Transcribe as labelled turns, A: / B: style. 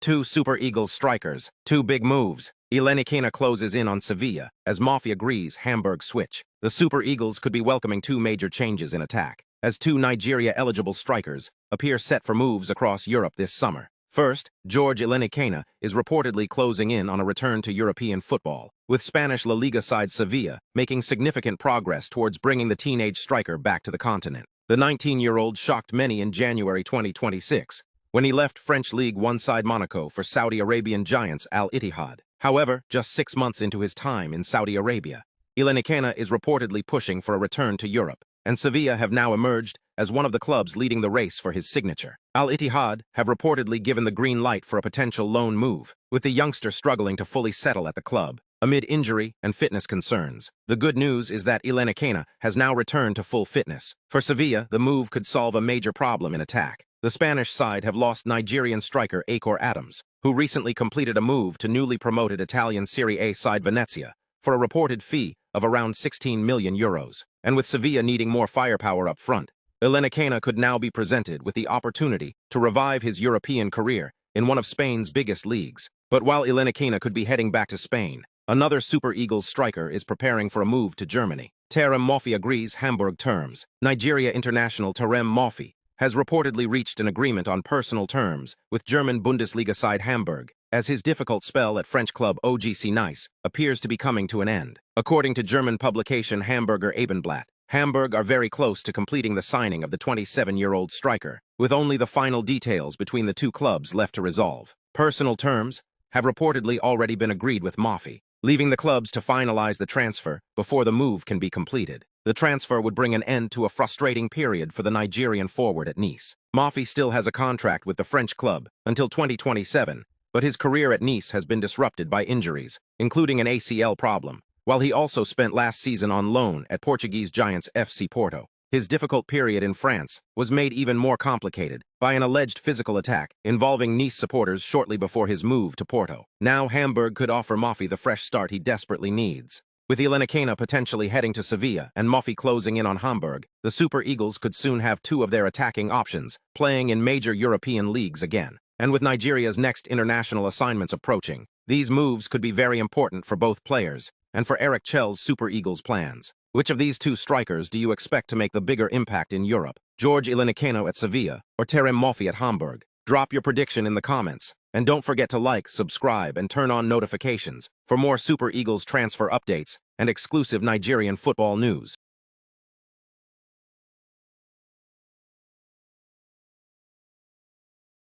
A: Two Super Eagles strikers, two big moves. Illenikhena closes in on Sevilla, as Moffi agrees Hamburg switch. The Super Eagles could be welcoming two major changes in attack, as two Nigeria-eligible strikers appear set for moves across Europe this summer. First, George Illenikhena is reportedly closing in on a return to European football, with Spanish La Liga side Sevilla making significant progress towards bringing the teenage striker back to the continent. The 19-year-old shocked many in January 2026, when he left French League One side Monaco for Saudi Arabian giants Al Ittihad. However, just 6 months into his time in Saudi Arabia, Illenikhena is reportedly pushing for a return to Europe, and Sevilla have now emerged as one of the clubs leading the race for his signature. Al Ittihad have reportedly given the green light for a potential loan move, with the youngster struggling to fully settle at the club, amid injury and fitness concerns. The good news is that Illenikhena has now returned to full fitness. For Sevilla, the move could solve a major problem in attack. The Spanish side have lost Nigerian striker Akor Adams, who recently completed a move to newly promoted Italian Serie A side Venezia for a reported fee of around 16 million euros. And with Sevilla needing more firepower up front, Illenikhena could now be presented with the opportunity to revive his European career in one of Spain's biggest leagues. But while Illenikhena could be heading back to Spain, another Super Eagles striker is preparing for a move to Germany. Terem Moffi agrees Hamburg terms. Nigeria international Terem Moffi has reportedly reached an agreement on personal terms with German Bundesliga side Hamburg, as his difficult spell at French club OGC Nice appears to be coming to an end. According to German publication Hamburger Abendblatt, Hamburg are very close to completing the signing of the 27-year-old striker, with only the final details between the two clubs left to resolve. Personal terms have reportedly already been agreed with Moffi, leaving the clubs to finalize the transfer before the move can be completed. The transfer would bring an end to a frustrating period for the Nigerian forward at Nice. Moffi still has a contract with the French club until 2027, but his career at Nice has been disrupted by injuries, including an ACL problem, while he also spent last season on loan at Portuguese giants FC Porto. His difficult period in France was made even more complicated by an alleged physical attack involving Nice supporters shortly before his move to Porto. Now Hamburg could offer Moffi the fresh start he desperately needs. With Illenikhena potentially heading to Sevilla and Moffi closing in on Hamburg, the Super Eagles could soon have two of their attacking options playing in major European leagues again. And with Nigeria's next international assignments approaching, these moves could be very important for both players and for Eric Chell's Super Eagles plans. Which of these two strikers do you expect to make the bigger impact in Europe? George Illenikhena at Sevilla or Terem Moffi at Hamburg? Drop your prediction in the comments. And don't forget to like, subscribe, and turn on notifications for more Super Eagles transfer updates and exclusive Nigerian football news.